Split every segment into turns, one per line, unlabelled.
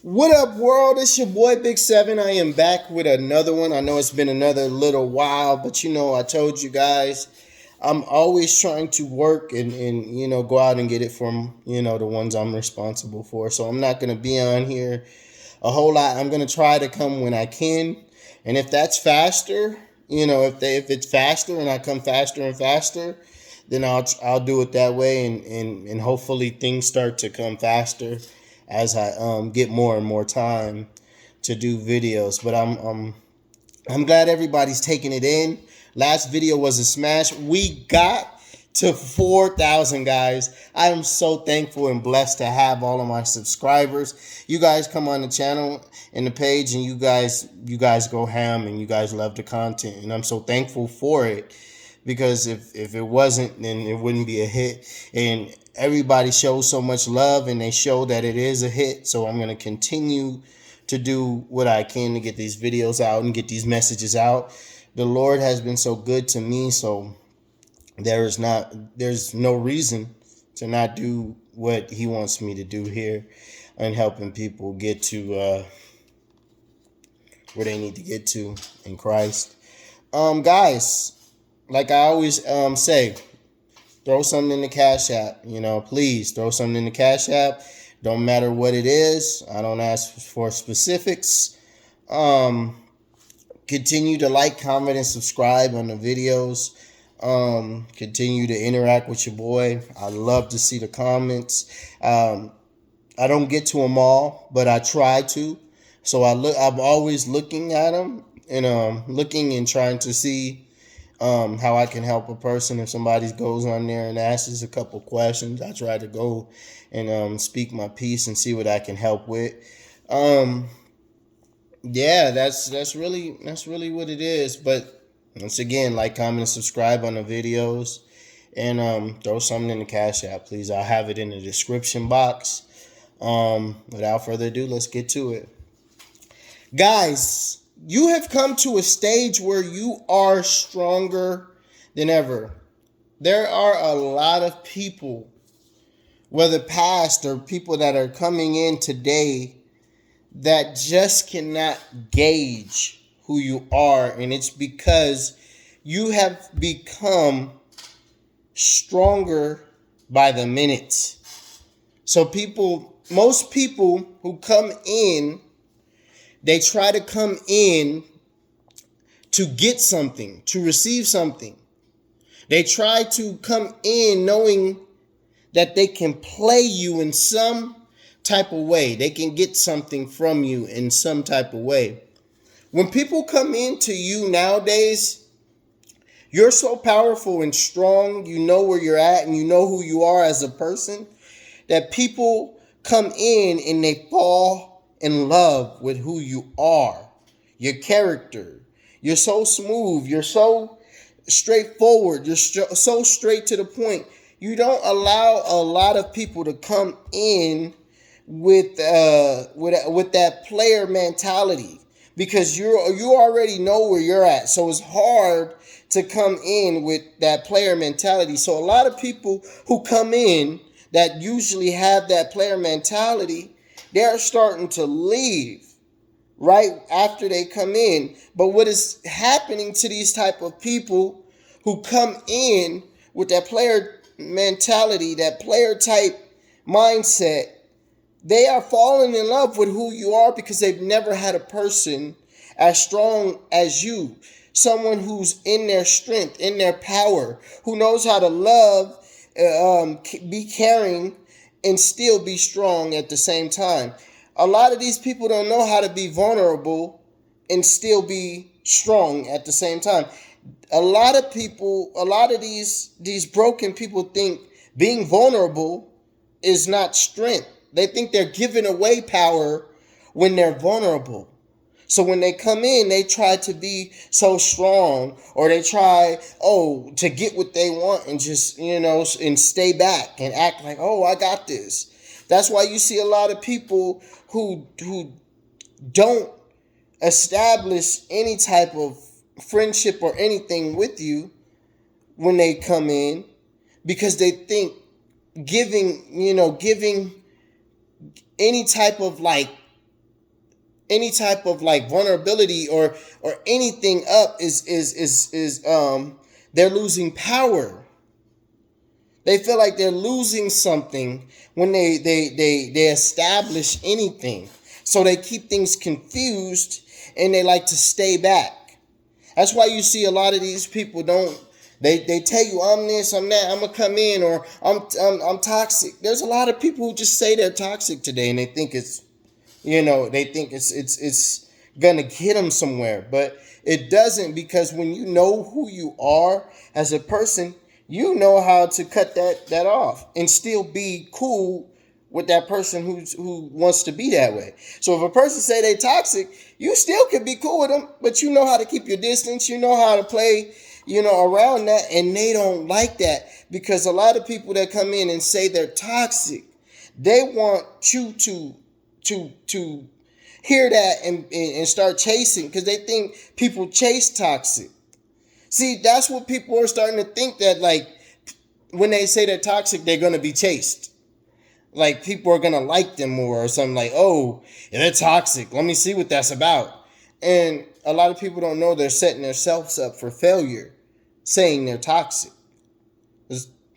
What up, world? It's your boy Big Seven. I am back with another one. I know it's been another little while, but I told you guys I'm always trying to work and go out and get it from, the ones I'm responsible for. So I'm not going to be on here a whole lot. I'm going to try to come when I can. And if that's faster, if it's faster and I come faster and faster, then I'll do it that way, and hopefully things start to come faster as I get more and more time to do videos. But I'm glad everybody's taking it in. Last video was a smash. We got to 4,000, guys. I am so thankful and blessed to have all of my subscribers. You guys come on the channel and the page, and you guys go ham, and you guys love the content, and I'm so thankful for it. Because if it wasn't, then it wouldn't be a hit. And everybody shows so much love, and they show that it is a hit. So I'm going to continue to do what I can to get these videos out and get these messages out. The Lord has been so good to me, so there's no reason to not do what He wants me to do here and helping people get to where they need to get to in Christ. Guys, like I always say, throw something in the Cash App. Please throw something in the Cash App. Don't matter what it is. I don't ask for specifics. Continue to like, comment, and subscribe on the videos. Continue to interact with your boy. I love to see the comments. I don't get to them all, but I try to. So I'm always looking at them and looking and trying to see how I can help a person. If somebody goes on there and asks a couple questions, I try to go and speak my piece and see what I can help with. Yeah, that's really what it is. But once again, like, comment, and subscribe on the videos, and throw something in the Cash App, please. I'll have it in the description box. Without further ado, let's get to it. Guys, you have come to a stage where you are stronger than ever. There are a lot of people, whether past or people that are coming in today, that just cannot gauge who you are. And it's because you have become stronger by the minute. So most people who come in, they try to come in to get something, to receive something. They try to come in knowing that they can play you in some type of way. They can get something from you in some type of way. When people come into you nowadays, you're so powerful and strong. You know where you're at and you know who you are as a person, that people come in and they fall in love with who you are, your character. You're so smooth. You're so straightforward. You're so straight to the point. You don't allow a lot of people to come in with that player mentality, because you already know where you're at. So it's hard to come in with that player mentality. So a lot of people who come in that usually have that player mentality, they're starting to leave right after they come in. But what is happening to these type of people who come in with that player mentality, that player type mindset, they are falling in love with who you are because they've never had a person as strong as you. Someone who's in their strength, in their power, who knows how to love, be caring, and still be strong at the same time. A lot of these people don't know how to be vulnerable and still be strong at the same time. A lot of these broken people think being vulnerable is not strength. They think they're giving away power when they're vulnerable. So when they come in, they try to be so strong, or they try, to get what they want and just, and stay back and act like, I got this. That's why you see a lot of people who don't establish any type of friendship or anything with you when they come in, because they think giving any type of any type of like vulnerability or anything up is they're losing power. They feel like they're losing something when they establish anything. So they keep things confused and they like to stay back. That's why you see a lot of these people don't. They tell you I'm this, I'm that, I'm gonna come in, or I'm toxic. There's a lot of people who just say they're toxic today, and they think it's it's gonna get them somewhere, but it doesn't, because when you know who you are as a person, you know how to cut that off and still be cool with that person who wants to be that way. So if a person say they toxic, you still can be cool with them, but you know how to keep your distance. You know how to play, around that, and they don't like that, because a lot of people that come in and say they're toxic, they want you to hear that and start chasing, because they think people chase toxic. See, that's what people are starting to think, that like when they say they're toxic, they're going to be chased. Like people are going to like them more or something, like, oh, yeah, they're toxic. Let me see what that's about. And a lot of people don't know they're setting themselves up for failure saying they're toxic.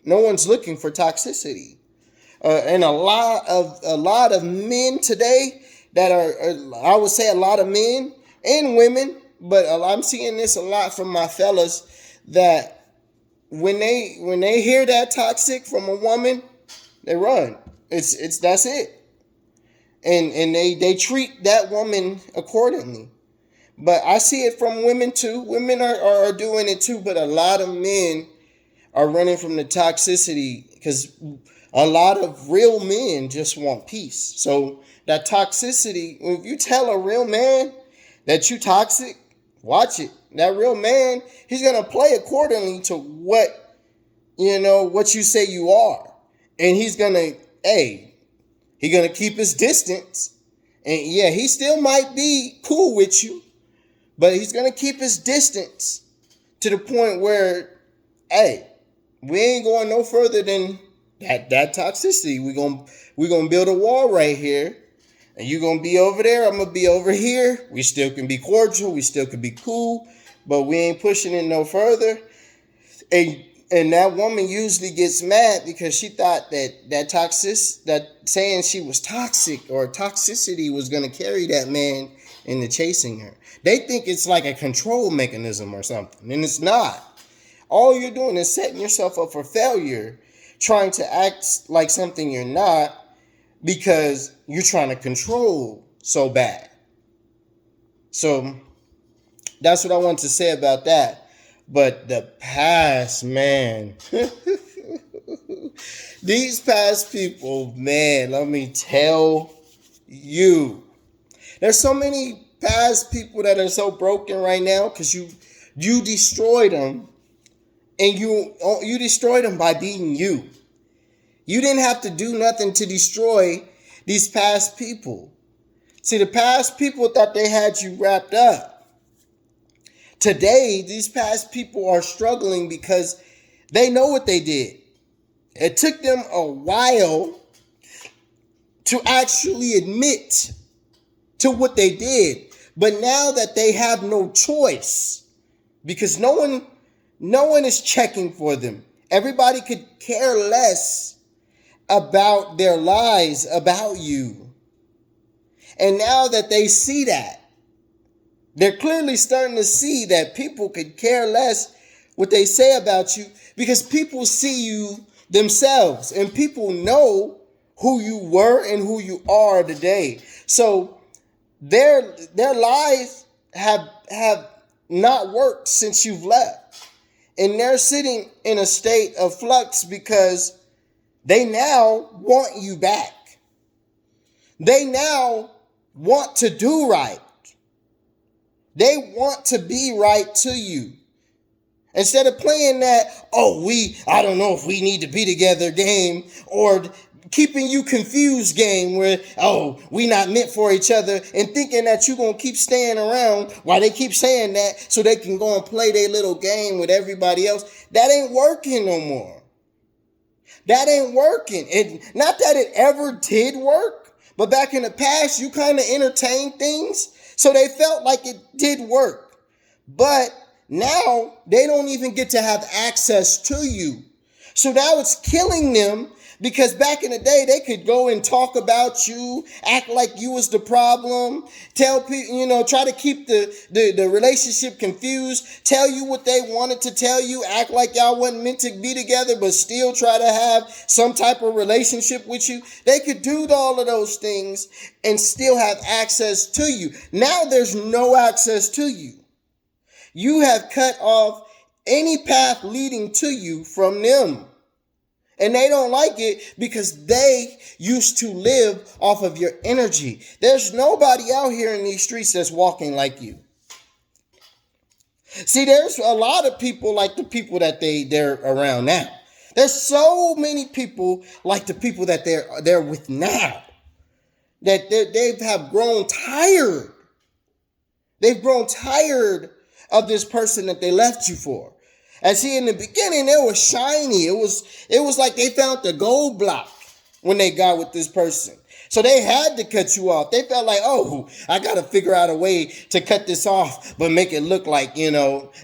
No one's looking for toxicity. And a lot of men today that are, I would say a lot of men and women, but I'm seeing this a lot from my fellas, that when they hear that toxic from a woman, they run. It's that's it. And they treat that woman accordingly. But I see it from women too. Women are doing it too, but a lot of men are running from the toxicity, because a lot of real men just want peace. So that toxicity, if you tell a real man that you toxic, watch it. That real man, he's going to play accordingly to what you say you are. And he's going to keep his distance. And yeah, he still might be cool with you, but he's going to keep his distance to the point where, we ain't going no further than that toxicity. We're gonna build a wall right here, and you're gonna be over there, I'm gonna be over here. We still can be cordial, we still can be cool, but we ain't pushing it no further. And that woman usually gets mad because she thought that saying she was toxic or toxicity was gonna carry that man into chasing her. They think it's like a control mechanism or something, and it's not. All you're doing is setting yourself up for failure, trying to act like something you're not, because you're trying to control so bad. So that's what I want to say about that. But the past, man, these past people, man, let me tell you, there's so many past people that are so broken right now, because you destroyed them. And you destroyed them by being you. You didn't have to do nothing to destroy these past people. See, the past people thought they had you wrapped up. Today, these past people are struggling because they know what they did. It took them a while to actually admit to what they did. But now that they have no choice, because no one is checking for them. Everybody could care less about their lies about you. And now that they see that, they're clearly starting to see that people could care less what they say about you, because people see you themselves, and people know who you were and who you are today. So their lies have not worked since you've left. And they're sitting in a state of flux because they now want you back. They now want to do right. They want to be right to you. Instead of playing that, I don't know if we need to be together game, or keeping you confused game where, we not meant for each other, and thinking that you're going to keep staying around while they keep saying that so they can go and play their little game with everybody else. That ain't working no more. That ain't working. And not that it ever did work, But back in the past, you kind of entertained things, so they felt like it did work. But now they don't even get to have access to you. So now it's killing them, because back in the day, they could go and talk about you, act like you was the problem, tell people, try to keep the relationship confused, tell you what they wanted to tell you, act like y'all wasn't meant to be together, but still try to have some type of relationship with you. They could do all of those things and still have access to you. Now there's no access to you. You have cut off any path leading to you from them. And they don't like it because they used to live off of your energy. There's nobody out here in these streets that's walking like you. See, there's a lot of people like the people that they're around now. There's so many people like the people that they're with now, that they have grown tired. They've grown tired of this person that they left you for. And see, in the beginning, it was shiny. It was like they found the gold block when they got with this person. So they had to cut you off. They felt like, oh, I got to figure out a way to cut this off, but make it look like,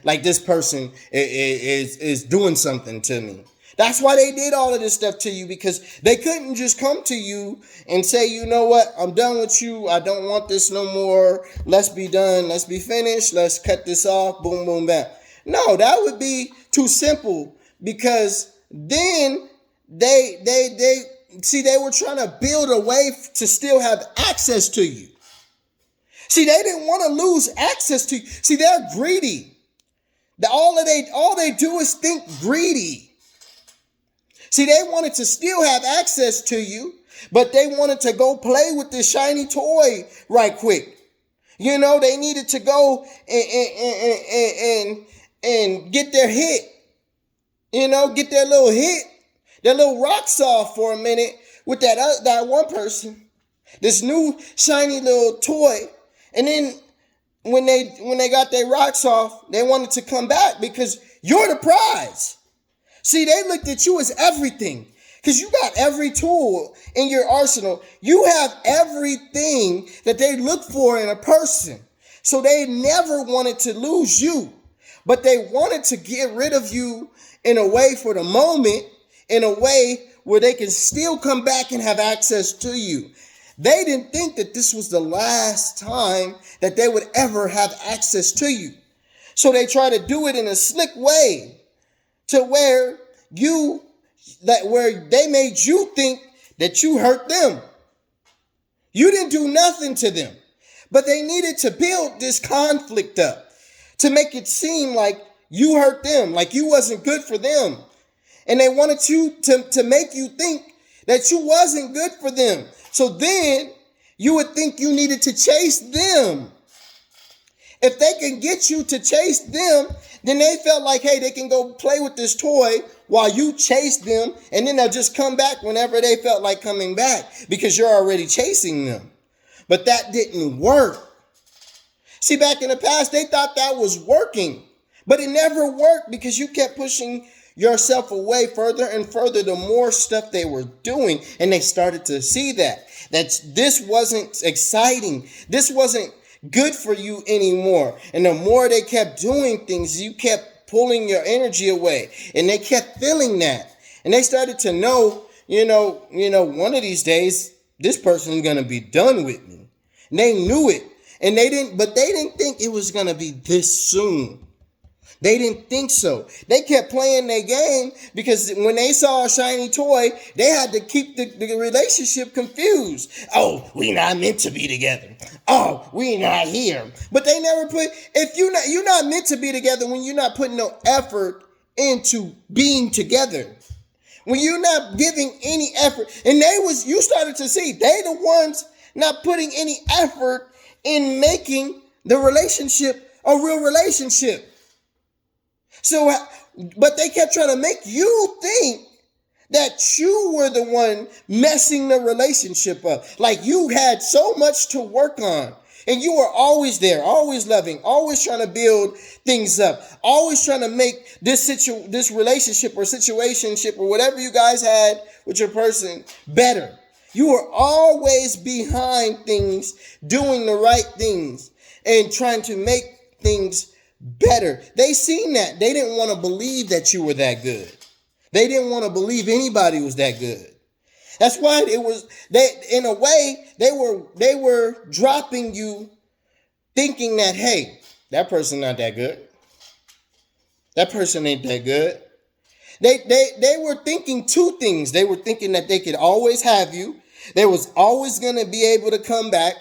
like this person is doing something to me. That's why they did all of this stuff to you, because they couldn't just come to you and say, you know what, I'm done with you. I don't want this no more. Let's be done. Let's be finished. Let's cut this off. Boom, boom, bam. No, that would be too simple, because then they were trying to build a way to still have access to you. See, they didn't want to lose access to you. See, they're greedy. All they do is think greedy. See, they wanted to still have access to you, but they wanted to go play with this shiny toy right quick. They needed to go and get their hit, get their little hit, their little rocks off for a minute with that one person, this new shiny little toy. And then when they got their rocks off, they wanted to come back because you're the prize. See, they looked at you as everything, because you got every tool in your arsenal. You have everything that they look for in a person. So they never wanted to lose you. But they wanted to get rid of you in a way for the moment, in a way where they can still come back and have access to you. They didn't think that this was the last time that they would ever have access to you. So they try to do it in a slick way to where they made you think that you hurt them. You didn't do nothing to them, but they needed to build this conflict up to make it seem like you hurt them, like you wasn't good for them. And they wanted you to make you think that you wasn't good for them. So then you would think you needed to chase them. If they can get you to chase them, then they felt like, hey, they can go play with this toy while you chase them, and then they'll just come back whenever they felt like coming back, because you're already chasing them. But that didn't work. See, back in the past, they thought that was working, but it never worked, because you kept pushing yourself away further and further the more stuff they were doing. And they started to see that this wasn't exciting. This wasn't good for you anymore. And the more they kept doing things, you kept pulling your energy away, and they kept feeling that. And they started to know, one of these days, this person is going to be done with me. And they knew it. And they didn't think it was going to be this soon. They didn't think so. They kept playing their game, because when they saw a shiny toy, they had to keep the relationship confused. Oh, we not meant to be together. Oh, we not here. But they never if you're not meant to be together when you're not putting no effort into being together. When you're not giving any effort. And you started to see they the ones not putting any effort in making the relationship a real relationship. So, but they kept trying to make you think that you were the one messing the relationship up. Like you had so much to work on, and you were always there, always loving, always trying to build things up, always trying to make this relationship or situationship or whatever you guys had with your person better. You are always behind things, doing the right things and trying to make things better. They seen that. They didn't want to believe that you were that good. They didn't want to believe anybody was that good. That's why in a way they were dropping you, thinking that, hey, that person not that good. That person ain't that good. They were thinking two things. They were thinking that they could always have you. They was always going to be able to come back.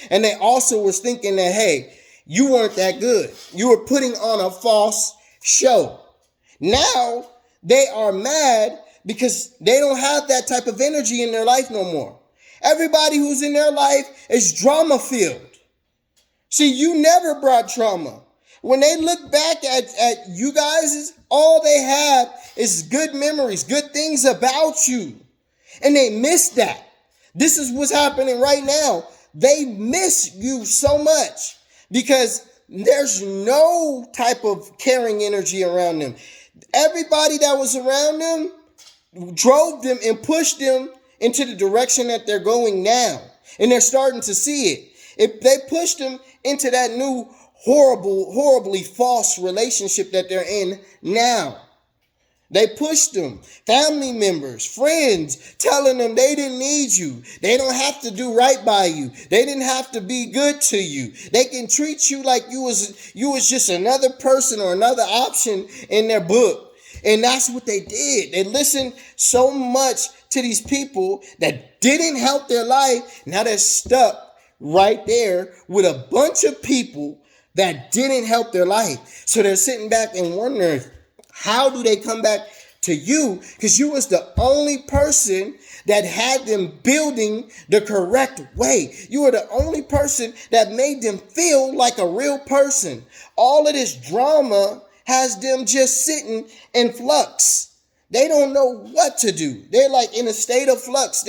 And they also was thinking that, hey, you weren't that good. You were putting on a false show. Now they are mad because they don't have that type of energy in their life no more. Everybody who's in their life is drama filled. See, you never brought drama. When they look back at you guys, all they have is good memories, good things about you. And they miss that. This is what's happening right now. They miss you so much because there's no type of caring energy around them. Everybody that was around them drove them and pushed them into the direction that they're going now. And they're starting to see it. If they pushed them into that new horribly false relationship that they're in now. They pushed them. Family members, friends, telling them they didn't need you. They don't have to do right by you. They didn't have to be good to you. They can treat you like you was just another person or another option in their book. And that's what they did. They listened so much to these people that didn't help their life. Now they're stuck right there with a bunch of people that didn't help their life. So they're sitting back and wondering, how do they come back to you? Because you was the only person that had them building the correct way. You were the only person that made them feel like a real person. All of this drama has them just sitting in flux. They don't know what to do. They're like in a state of flux.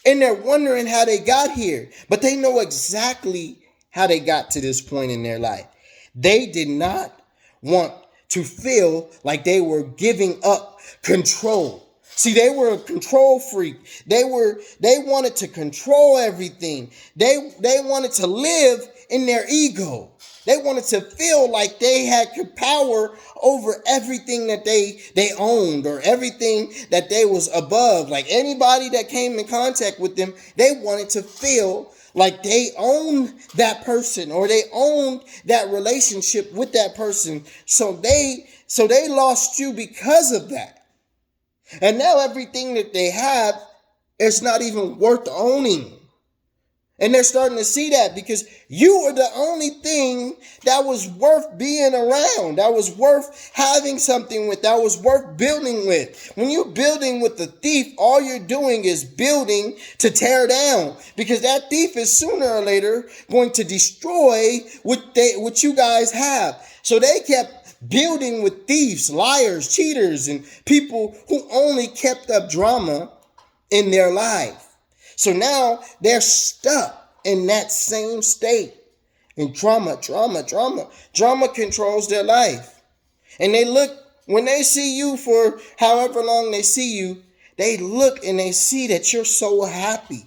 And they're wondering how they got here. But they know exactly how they got to this point in their life. They did not want to feel like they were giving up control. See, they were a control freak. They wanted to control everything. They wanted to live in their ego. They wanted to feel like they had power over everything that they owned or everything that they was above. Like anybody that came in contact with them, they wanted to feel like they owned that person or they owned that relationship with that person. So they lost you because of that. And now everything that they have is not even worth owning. And they're starting to see that because you were the only thing that was worth being around, that was worth having something with, that was worth building with. When you're building with the thief, all you're doing is building to tear down because that thief is sooner or later going to destroy what you guys have. So they kept building with thieves, liars, cheaters, and people who only kept up drama in their life. So now they're stuck in that same state. And drama controls their life. And when they see you for however long they see you, they look and they see that you're so happy.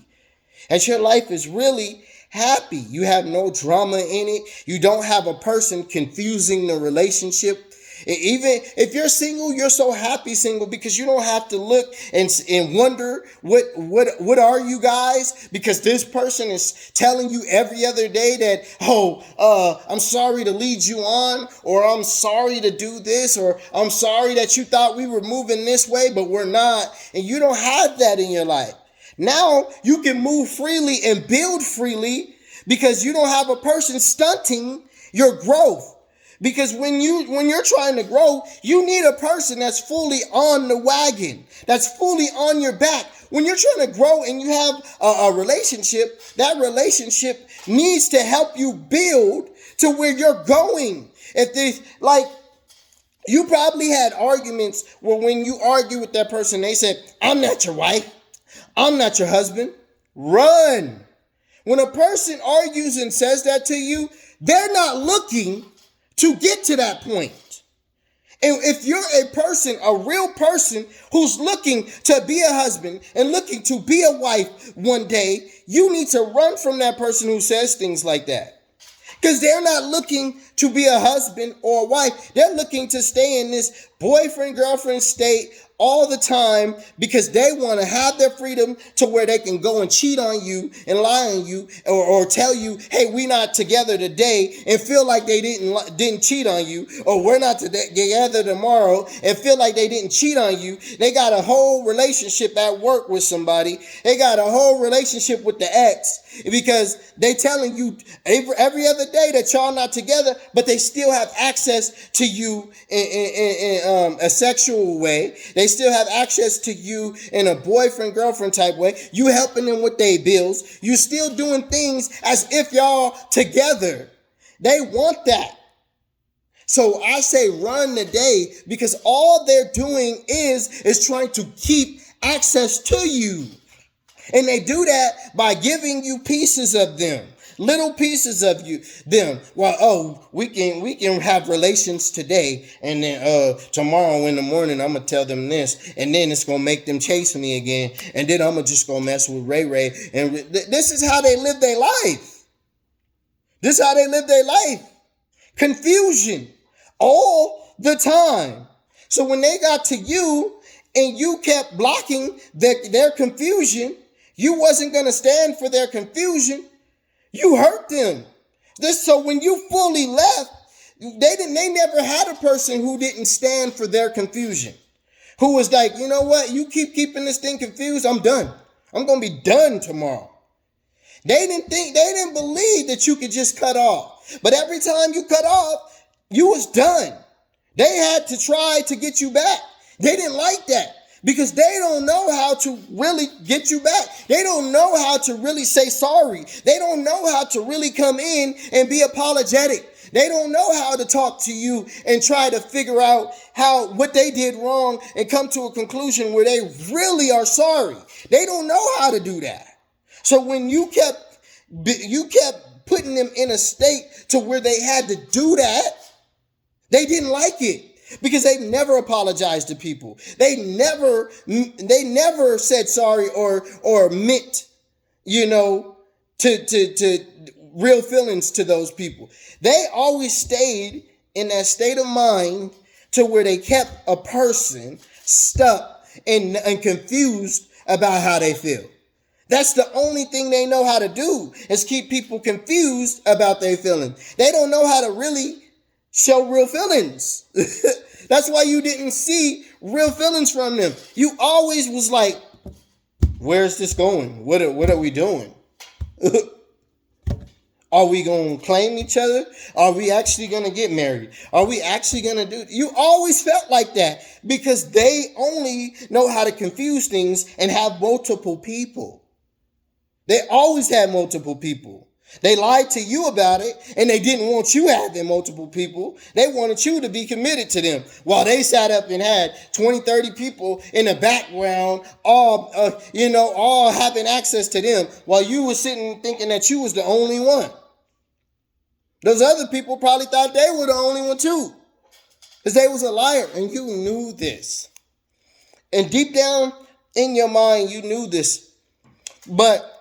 That your life is really happy. You have no drama in it. You don't have a person confusing the relationship. Even if you're single, you're so happy single because you don't have to look and wonder what are you guys, because this person is telling you every other day that, I'm sorry to lead you on, or I'm sorry to do this, or I'm sorry that you thought we were moving this way, but we're not. And you don't have that in your life. Now you can move freely and build freely because you don't have a person stunting your growth. Because when you're trying to grow, you need a person that's fully on the wagon, that's fully on your back. When you're trying to grow and you have a relationship, that relationship needs to help you build to where you're going. You probably had arguments where when you argue with that person, they said, I'm not your wife. I'm not your husband. Run. When a person argues and says that to you, they're not looking to get to that point. And if you're a person, a real person who's looking to be a husband and looking to be a wife one day, you need to run from that person who says things like that. Because they're not looking to be a husband or a wife. They're looking to stay in this boyfriend-girlfriend state all the time because they want to have their freedom to where they can go and cheat on you and lie on you or tell you, hey, we not together today, and feel like they didn't cheat on you, or we're not together tomorrow and feel like they didn't cheat on you. They got a whole relationship at work with somebody. They got a whole relationship with the ex because they telling you every other day that y'all not together, but they still have access to you in a sexual way. They still have access to you in a boyfriend-girlfriend type way. You helping them with their bills. You still doing things as if y'all together. They want that. So I say run today, because all they're doing is trying to keep access to you. And they do that by giving you pieces of them. Little pieces of them. Well, we can have relations today, and then tomorrow in the morning I'm gonna tell them this, and then it's gonna make them chase me again, and then I'm gonna just go mess with Ray Ray. And this is how they live their life. This is how they live their life. Confusion all the time. So when they got to you and you kept blocking their confusion, you wasn't gonna stand for their confusion. You hurt them. So when you fully left, they never had a person who didn't stand for their confusion. Who was like, you know what? You keeping this thing confused. I'm done. I'm going to be done tomorrow. They didn't believe that you could just cut off. But every time you cut off, you was done. They had to try to get you back. They didn't like that. Because they don't know how to really get you back. They don't know how to really say sorry. They don't know how to really come in and be apologetic. They don't know how to talk to you and try to figure out what they did wrong and come to a conclusion where they really are sorry. They don't know how to do that. So when you kept putting them in a state to where they had to do that, they didn't like it. Because they never apologized to people. They never said sorry or meant, to real feelings to those people. They always stayed in that state of mind to where they kept a person stuck and confused about how they feel. That's the only thing they know how to do, is keep people confused about their feelings. They don't know how to really show real feelings. That's why you didn't see real feelings from them. You always was like, where's this going? What are we doing? Are we going to claim each other? Are we actually going to get married? Are we actually going to do? You always felt like that because they only know how to confuse things and have multiple people. They always had multiple people. They lied to you about it, and they didn't want you having multiple people. They wanted you to be committed to them, while they sat up and had 20, 30 people in the background, all having access to them, while you were sitting thinking that you was the only one. Those other people probably thought they were the only one too, because they was a liar, and you knew this. And deep down in your mind, you knew this, but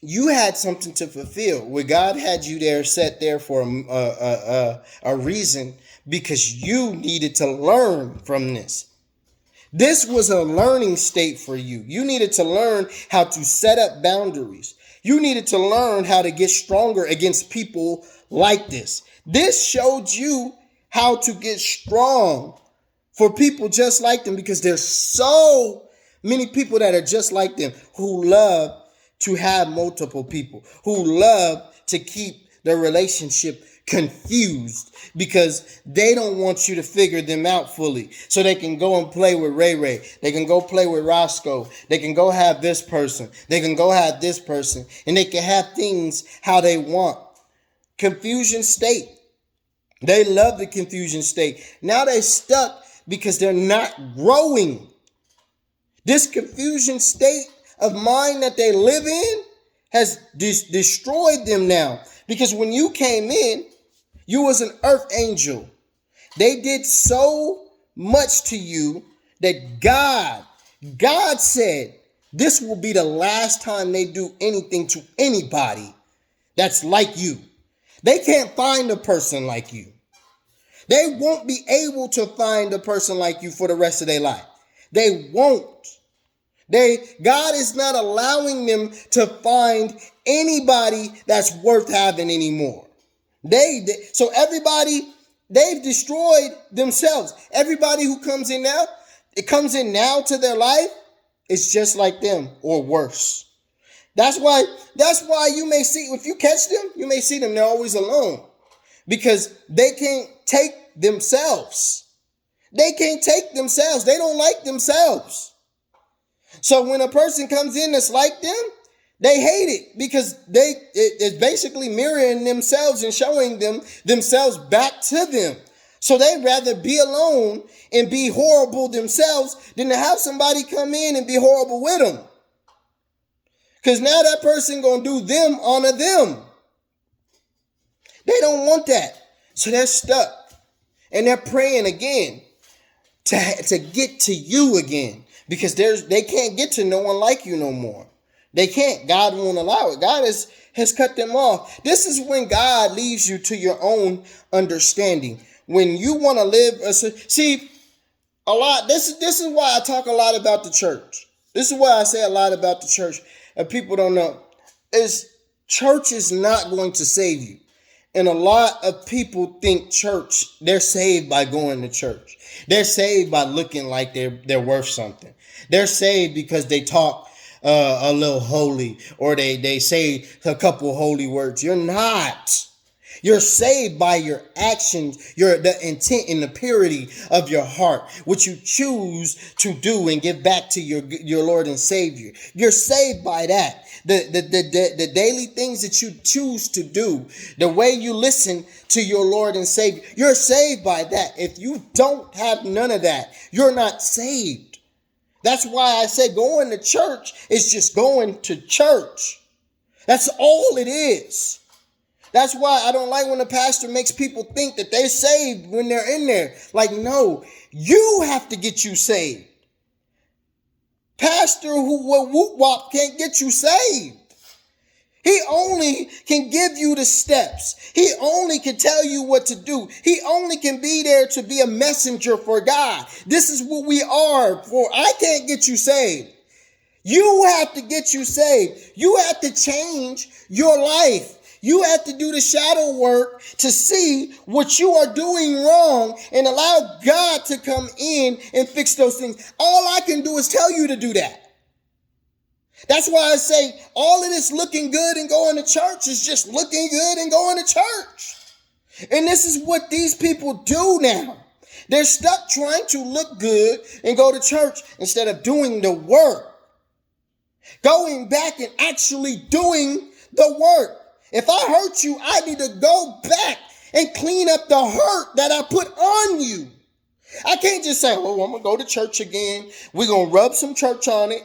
you had something to fulfill, where God had you there, set there for a reason, because you needed to learn from this. This was a learning state for you. You needed to learn how to set up boundaries. You needed to learn how to get stronger against people like this. This showed you how to get strong for people just like them, because there's so many people that are just like them who love to have multiple people, who love to keep their relationship confused because they don't want you to figure them out fully, so they can go and play with Ray Ray. They can go play with Roscoe. They can go have this person. They can go have this person, and they can have things how they want. Confusion state. They love the confusion state. Now they're stuck because they're not growing. This confusion state of mind that they live in has destroyed them now. Because when you came in, you was an earth angel. They did so much to you that God said this will be the last time they do anything to anybody that's like you. They can't find a person like you. They won't be able to find a person like you for the rest of their life. They won't. God is not allowing them to find anybody that's worth having anymore. So everybody, they've destroyed themselves. Everybody who comes in now, it comes in now to their life, it's just like them or worse. That's why you may see, if you catch them, you may see them, they're always alone. Because they can't take themselves. They can't take themselves. They don't like themselves. So when a person comes in that's like them, they hate it because it's basically mirroring themselves and showing themselves back to them. So they'd rather be alone and be horrible themselves than to have somebody come in and be horrible with them. Because now that person gonna do them honor them. They don't want that. So they're stuck. And they're praying again to get to you again. Because they can't get to no one like you no more. They can't. God won't allow it. God has cut them off. This is when God leaves you to your own understanding. When you want to live, see, a lot. This is why I talk a lot about the church. This is why I say a lot about the church. And people don't know. Church is not going to save you. And a lot of people think they're saved by going to church. They're saved by looking like they're worth something. They're saved because they talk a little holy or they say a couple holy words. You're not. You're saved by your actions, the intent and the purity of your heart, what you choose to do and give back to your Lord and Savior. You're saved by that. The daily things that you choose to do, the way you listen to your Lord and Savior, you're saved by that. If you don't have none of that, you're not saved. That's why I say going to church is just going to church. That's all it is. That's why I don't like when the pastor makes people think that they're saved when they're in there. Like, no, you have to get you saved. Pastor who will whoop wop can't get you saved. He only can give you the steps. He only can tell you what to do. He only can be there to be a messenger for God. This is what we are for. I can't get you saved. You have to get you saved. You have to change your life. You have to do the shadow work to see what you are doing wrong and allow God to come in and fix those things. All I can do is tell you to do that. That's why I say all of this looking good and going to church is just looking good and going to church. And this is what these people do now. They're stuck trying to look good and go to church instead of doing the work. Going back and actually doing the work. If I hurt you, I need to go back and clean up the hurt that I put on you. I can't just say, oh, I'm going to go to church again. We're going to rub some church on it.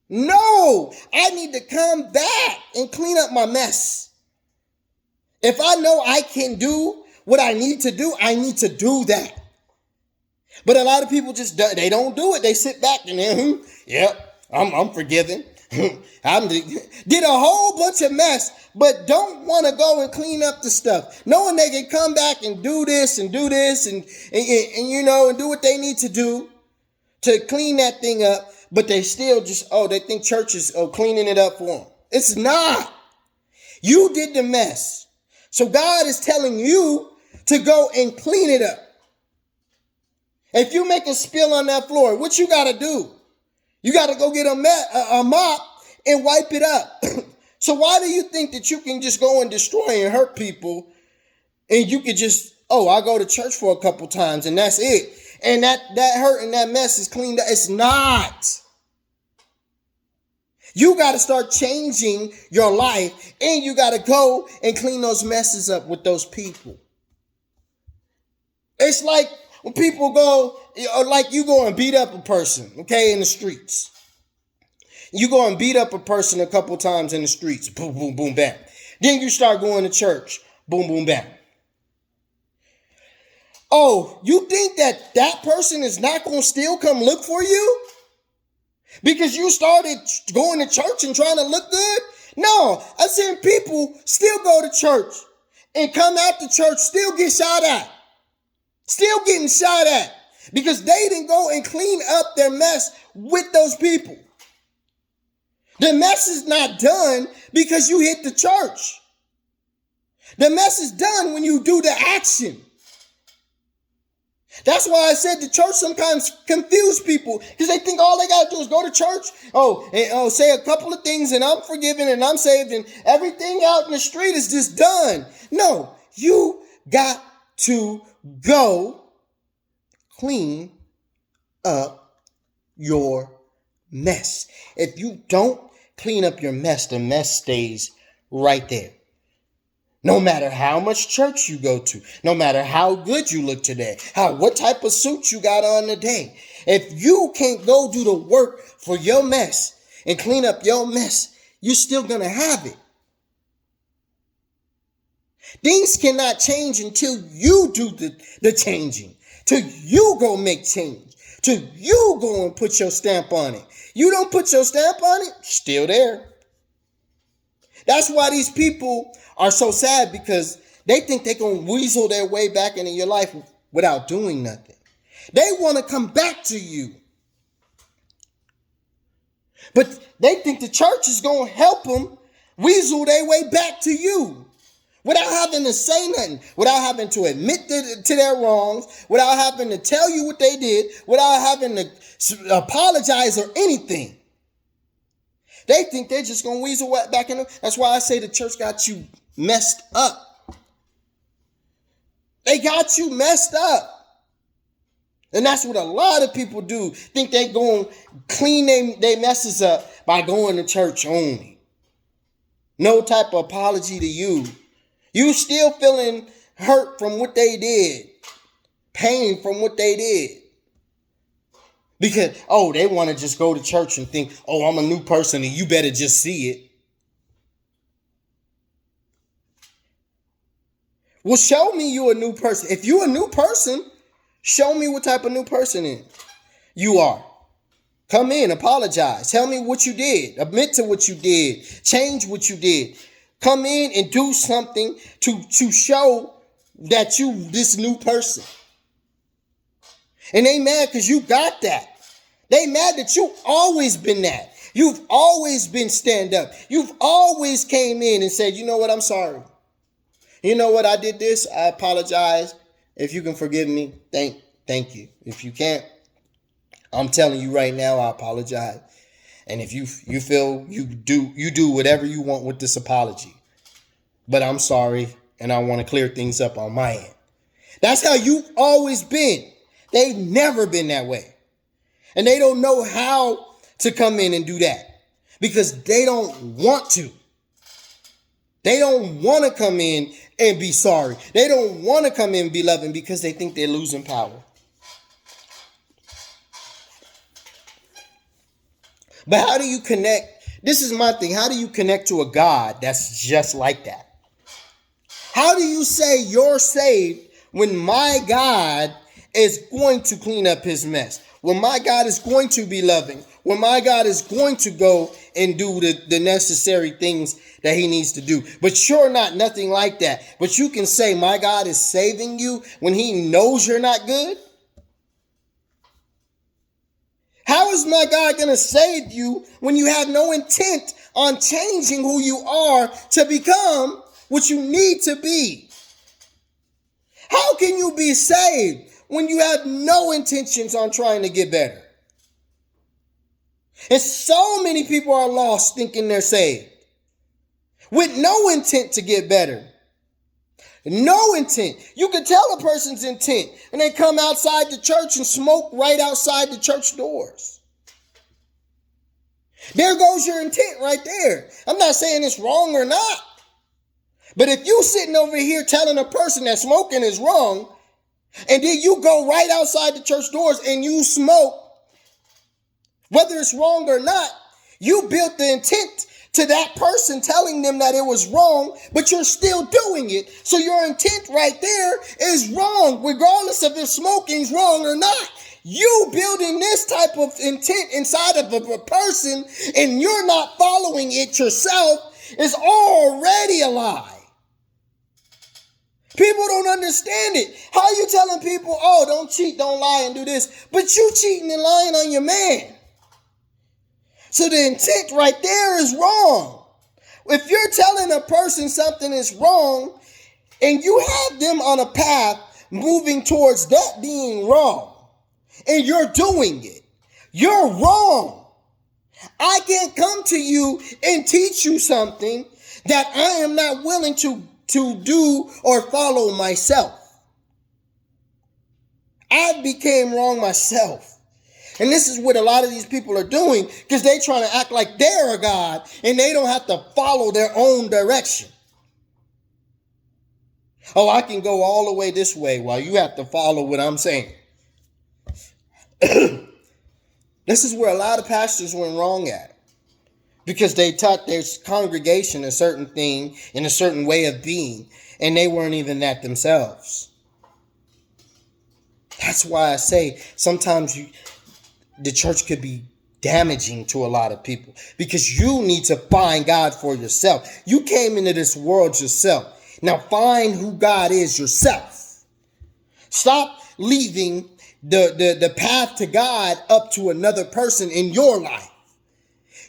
No, I need to come back and clean up my mess. If I know I can do what I need to do, I need to do that. But a lot of people they don't do it. They sit back and then, yep, I'm forgiven. I did a whole bunch of mess, but don't want to go and clean up the stuff. Knowing they can come back and do this and do this and do what they need to do to clean that thing up, but they still they think church is cleaning it up for them. It's not. You did the mess. So God is telling you to go and clean it up. If you make a spill on that floor, what you got to do? You got to go get a mop and wipe it up. So why do you think that you can just go and destroy and hurt people and you could just, I go to church for a couple times and that's it. And that hurt and that mess is cleaned up. It's not. You got to start changing your life and you got to go and clean those messes up with those people. It's like when people go, like you go and beat up a person, okay, in the streets. You go and beat up a person a couple times in the streets. Boom, boom, boom, bam. Then you start going to church. Boom, boom, bam. Oh, you think that that person is not going to still come look for you because you started going to church and trying to look good? No, I've seen people still go to church and come out the church, still get shot at, still getting shot at because they didn't go and clean up their mess with those people. The mess is not done because you hit the church. The mess is done when you do the action. That's why I said the church sometimes confuse people because they think all they got to do is go to church. And say a couple of things and I'm forgiven and I'm saved and everything out in the street is just done. No, you got to go clean up your mess. If you don't clean up your mess, the mess stays right there. No matter how much church you go to, no matter how good you look today, what type of suit you got on today, if you can't go do the work for your mess and clean up your mess, you're still going to have it. Things cannot change until you do the changing, till you go make change, till you go and put your stamp on it. You don't put your stamp on it, still there. That's why these people are so sad because they think they can weasel their way back into your life without doing nothing. They want to come back to you. But they think the church is going to help them weasel their way back to you without having to say nothing, without having to admit to their wrongs, without having to tell you what they did, without having to apologize or anything. They think they're just going to weasel back in. That's why I say the church got you messed up. They got you messed up. And that's what a lot of people do. Think they going to clean their messes up by going to church only. No type of apology to you. You still feeling hurt from what they did. Pain from what they did. Because, they want to just go to church and think, I'm a new person and you better just see it. Well, show me you a new person. If you a new person, show me what type of new person you are. Come in, apologize. Tell me what you did. Admit to what you did. Change what you did. Come in and do something to show that you this new person. And they mad because you got that. They mad that you always been that. You've always been stand up. You've always came in and said, you know what, I'm sorry. You know what, I did this. I apologize. If you can forgive me, thank you. If you can't, I'm telling you right now, I apologize. And if you feel you do whatever you want with this apology. But I'm sorry, and I want to clear things up on my end. That's how you've always been. They've never been that way. And they don't know how to come in and do that because they don't want to. They don't want to come in and be sorry. They don't want to come in and be loving because they think they're losing power. But how do you connect? This is my thing. How do you connect to a God that's just like that? How do you say you're saved when my God is going to clean up his mess? When my God is going to be loving? When my God is going to go and do the necessary things that he needs to do? But you're not nothing like that. But you can say my God is saving you when he knows you're not good? How is my God going to save you when you have no intent on changing who you are to become what you need to be? How can you be saved when you have no intentions on trying to get better? And so many people are lost thinking they're saved with no intent to get better. No intent. You can tell a person's intent and they come outside the church and smoke right outside the church doors. There goes your intent right there. I'm not saying it's wrong or not. But if you sitting over here telling a person that smoking is wrong, and then you go right outside the church doors and you smoke, whether it's wrong or not, you built the intent to that person, telling them that it was wrong, but you're still doing it. So your intent right there is wrong, regardless of if smoking's wrong or not. You building this type of intent inside of a person and you're not following it yourself is already a lie. People don't understand it. How are you telling people, oh, don't cheat, don't lie, and do this, but you cheating and lying on your man? So the intent right there is wrong. If you're telling a person something is wrong and you have them on a path moving towards that being wrong and you're doing it, you're wrong. I can't come to you and teach you something that I am not willing to do or follow myself. I became wrong myself. And this is what a lot of these people are doing because they trying to act like they're a God and they don't have to follow their own direction. Oh, I can go all the way this way while you have to follow what I'm saying. This is where a lot of pastors went wrong at. Because they taught their congregation a certain thing in a certain way of being. And they weren't even that themselves. That's why I say sometimes the church could be damaging to a lot of people. Because you need to find God for yourself. You came into this world yourself. Now find who God is yourself. Stop leaving the path to God up to another person in your life.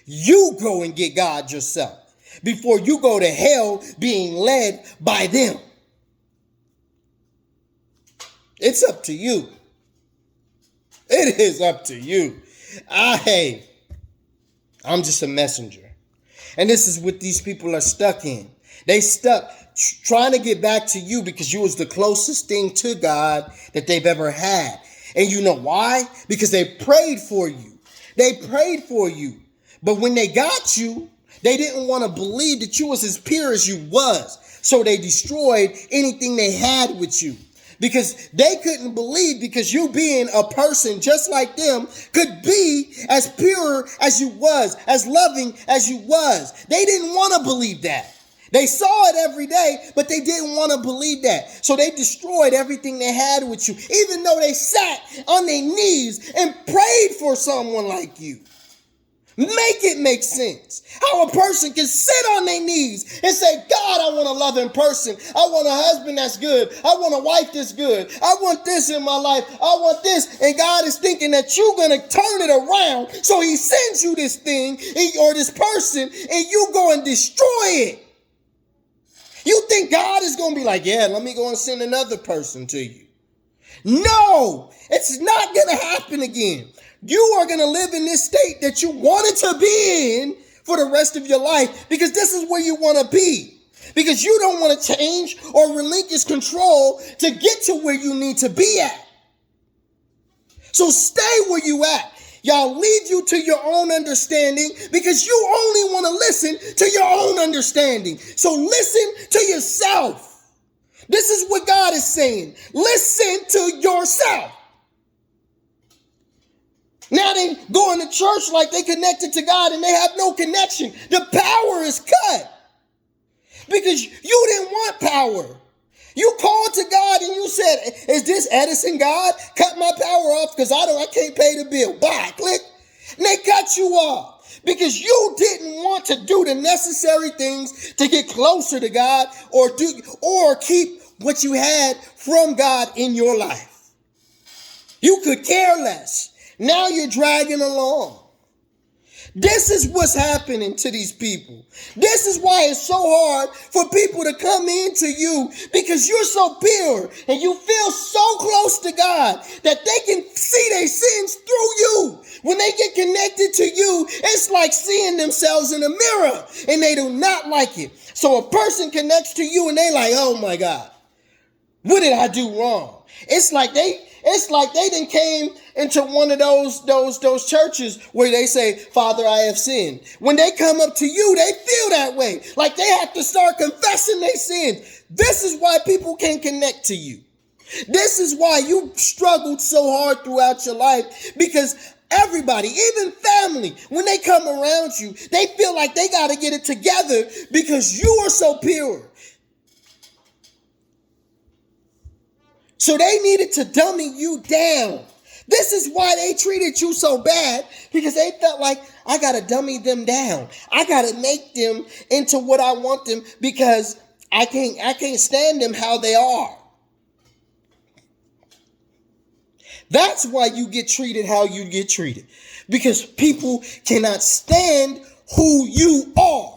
You go and get God yourself before you go to hell being led by them. It's up to you. It is up to you. I'm just a messenger. And this is what these people are stuck in. They stuck trying to get back to you because you was the closest thing to God that they've ever had. And you know why? Because they prayed for you. They prayed for you. But when they got you, they didn't want to believe that you was as pure as you was. So they destroyed anything they had with you. Because they couldn't believe, because you being a person just like them could be as pure as you was, as loving as you was. They didn't want to believe that. They saw it every day, but they didn't want to believe that. So they destroyed everything they had with you, even though they sat on their knees and prayed for someone like you. Make it make sense. How a person can sit on their knees and say, God, I want a loving person. I want a husband that's good. I want a wife that's good. I want this in my life. I want this. And God is thinking that you're going to turn it around. So he sends you this thing or this person and you go and destroy it. You think God is going to be like, yeah, let me go and send another person to you. No, it's not going to happen again. You are going to live in this state that you wanted to be in for the rest of your life because this is where you want to be. Because you don't want to change or relinquish control to get to where you need to be at. So stay where you at. Y'all leave you to your own understanding because you only want to listen to your own understanding. So listen to yourself. This is what God is saying. Listen to yourself. Now they going to church like they connected to God and they have no connection. The power is cut because you didn't want power. You called to God and you said, is this Edison God? Cut my power off because I can't pay the bill. Bye, click. And they cut you off because you didn't want to do the necessary things to get closer to God or keep what you had from God in your life. You could care less. Now you're dragging along. This is what's happening to these people. This is why it's so hard for people to come into you because you're so pure and you feel so close to God that they can see their sins through you. When they get connected to you, it's like seeing themselves in a mirror and they do not like it. So a person connects to you and they like, oh my God, what did I do wrong? It's like they done came into one of those churches where they say, Father, I have sinned. When they come up to you, they feel that way. Like they have to start confessing their sins. This is why people can't connect to you. This is why you struggled so hard throughout your life, because Everybody, even family, when they come around you, they feel like they got to get it together because you are so pure. So they needed to dummy you down. This is why they treated you so bad, because they felt like, I got to dummy them down. I got to make them into what I want them because I can't stand them how they are. That's why you get treated how you get treated. Because people cannot stand who you are.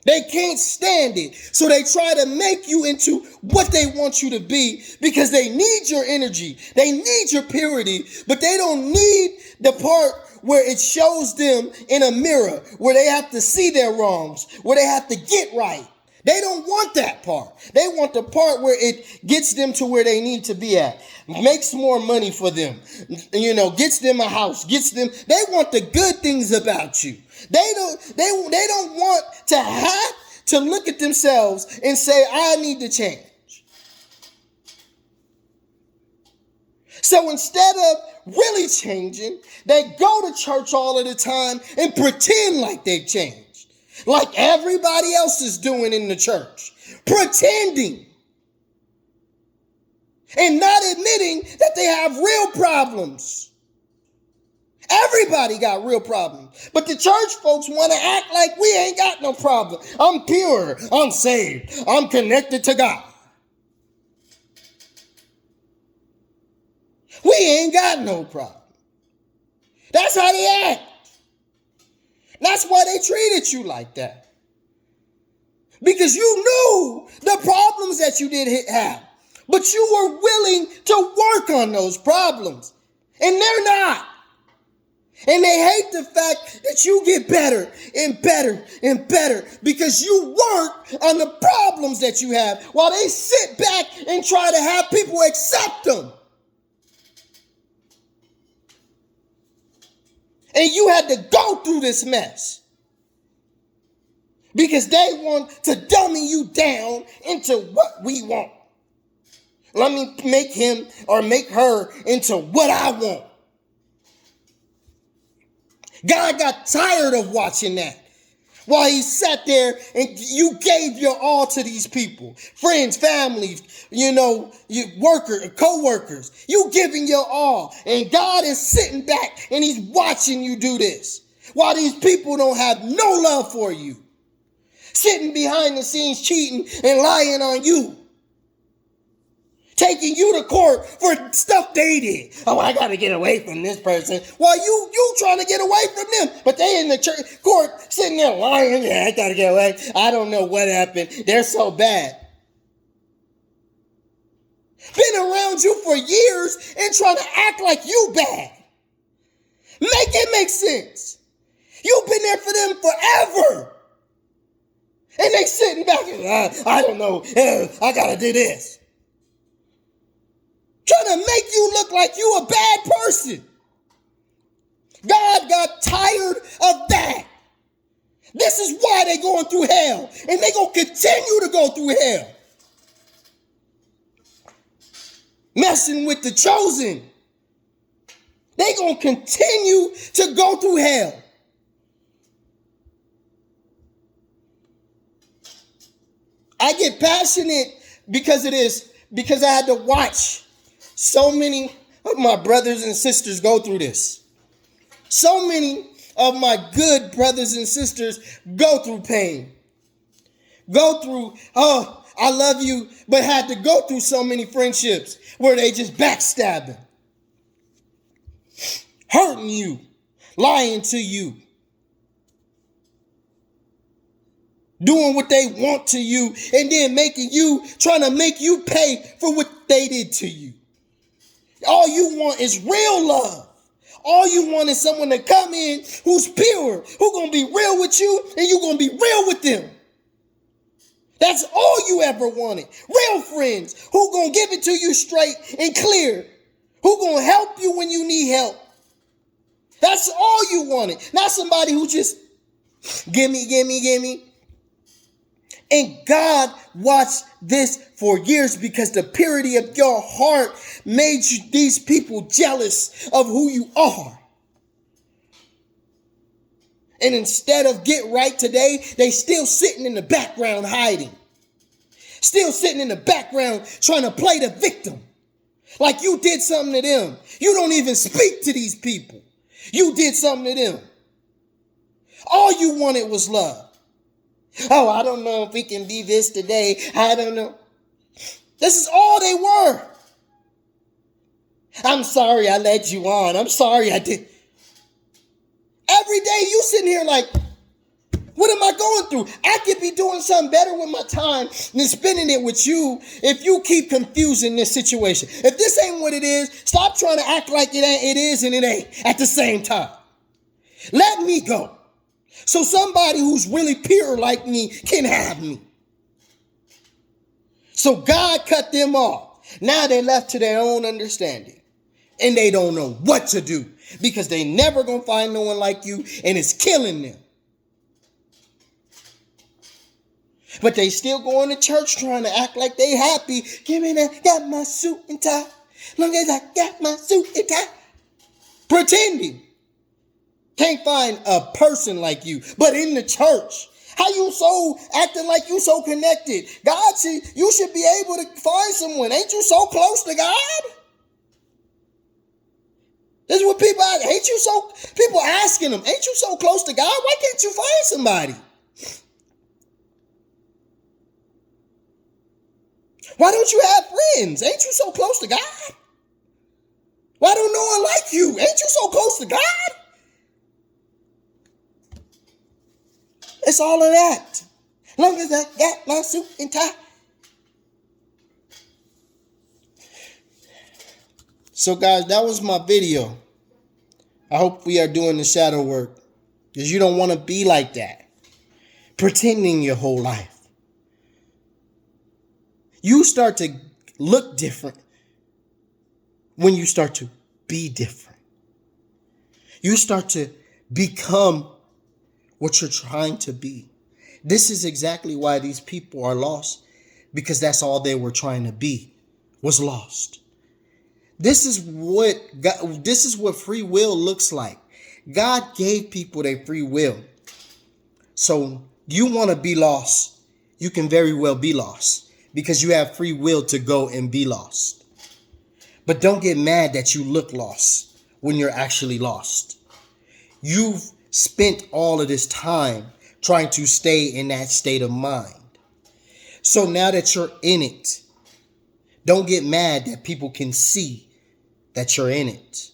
They can't stand it. So they try to make you into what they want you to be because they need your energy. They need your purity, but they don't need the part where it shows them in a mirror, where they have to see their wrongs, where they have to get right. They don't want that part. They want the part where it gets them to where they need to be at, makes more money for them, gets them a house, they want the good things about you. They don't want to have to look at themselves and say, I need to change. So instead of really changing, they go to church all of the time and pretend like they've changed. Like everybody else is doing in the church. Pretending. And not admitting that they have real problems. Everybody got real problems. But the church folks want to act like we ain't got no problem. I'm pure. I'm saved. I'm connected to God. We ain't got no problem. That's how they act. That's why they treated you like that. Because you knew the problems that you did have. But you were willing to work on those problems. And they're not. And they hate the fact that you get better and better and better because you work on the problems that you have while they sit back and try to have people accept them. And you had to go through this mess because they want to dummy you down into what we want. Let me make him or make her into what I want. God got tired of watching that while he sat there and you gave your all to these people, friends, families, co-workers, you giving your all. And God is sitting back and he's watching you do this while these people don't have no love for you, sitting behind the scenes, cheating and lying on you. Taking you to court for stuff they did. Oh, I got to get away from this person. While you trying to get away from them. But they in the church court sitting there lying. Yeah, I got to get away. I don't know what happened. They're so bad. Been around you for years and trying to act like you bad. Make it make sense. You've been there for them forever. And they sitting back and, I don't know. I got to do this. Trying to make you look like you a bad person. God got tired of that. This is why they going through hell. And they going to continue to go through hell. Messing with the chosen. They going to continue to go through hell. I get passionate because I had to watch so many of my brothers and sisters go through this. So many of my good brothers and sisters go through pain. Go through, oh, I love you, but had to go through so many friendships where they just backstabbing, hurting you, lying to you, doing what they want to you, and then trying to make you pay for what they did to you. All you want is real love. All you want is someone to come in who's pure, who's going to be real with you, and you're going to be real with them. That's all you ever wanted. Real friends who going to give it to you straight and clear, who going to help you when you need help. That's all you wanted. Not somebody who just gimme. And God watched this for years because the purity of your heart made these people jealous of who you are. And instead of get right today, they still sitting in the background hiding. Still sitting in the background trying to play the victim. Like you did something to them. You don't even speak to these people. You did something to them. All you wanted was love. Oh, I don't know if we can be this today. I don't know. This is all they were. I'm sorry I led you on. I'm sorry I did. Every day you sitting here like, what am I going through? I could be doing something better with my time than spending it with you if you keep confusing this situation. If this ain't what it is, stop trying to act like it is and it ain't at the same time. Let me go. So somebody who's really pure like me can have me. So God cut them off. Now they're left to their own understanding. And they don't know what to do because they never gonna find no one like you and it's killing them. But they still going to church trying to act like they happy. Give me that, got my suit and tie. Long as I got my suit and tie. Pretending. Can't find a person like you, but in the church. How you so acting like you so connected? God, you should be able to find someone. Ain't you so close to God? This is what people ask. People asking them, ain't you so close to God? Why can't you find somebody? Why don't you have friends? Ain't you so close to God? Why don't no one like you? Ain't you so close to God? It's all of that. Long as I got my suit and tie. So guys, that was my video. I hope we are doing the shadow work because you don't want to be like that. Pretending your whole life. You start to look different when you start to be different. You start to become what you're trying to be. This is exactly why these people are lost, because that's all they were trying to be, was lost. This is what free will looks like. God gave people their free will. So you want to be lost, you can very well be lost because you have free will to go and be lost. But don't get mad that you look lost when you're actually lost. You've spent all of this time trying to stay in that state of mind. So now that you're in it, don't get mad that people can see that you're in it.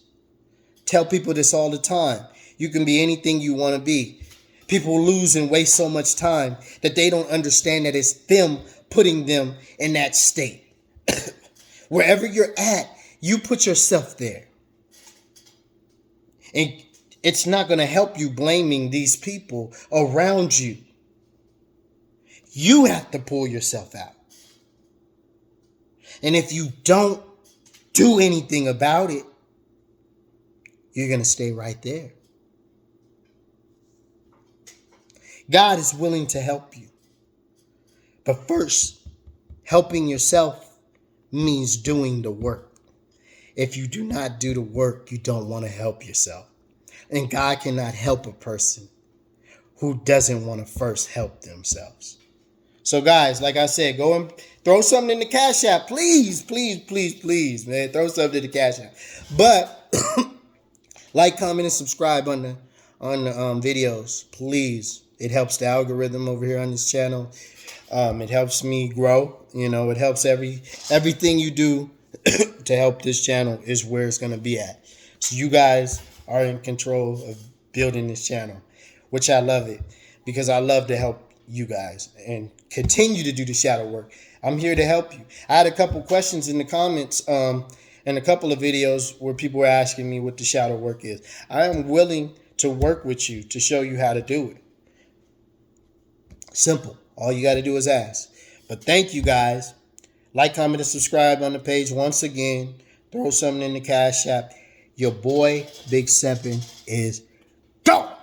Tell people this all the time. You can be anything you want to be. People lose and waste so much time that they don't understand that it's them putting them in that state. Wherever you're at, you put yourself there. And it's not going to help you blaming these people around you. You have to pull yourself out. And if you don't do anything about it, you're going to stay right there. God is willing to help you. But first, helping yourself means doing the work. If you do not do the work, you don't want to help yourself. And God cannot help a person who doesn't want to first help themselves. So guys, like I said, go and throw something in the Cash App. Please, please, please, please, man. Throw something in the Cash App. But like, comment, and subscribe on the videos. Please. It helps the algorithm over here on this channel. It helps me grow. It helps everything you do to help this channel is where it's going to be at. So you guys are in control of building this channel, which I love it because I love to help you guys and continue to do the shadow work. I'm here to help you. I had a couple questions in the comments and a couple of videos where people were asking me what the shadow work is. I am willing to work with you to show you how to do it. Simple. All you got to do is ask. But thank you guys. Like, comment, and subscribe on the page once again. Throw something in the Cash App. Your boy, Big Seppin, is gone.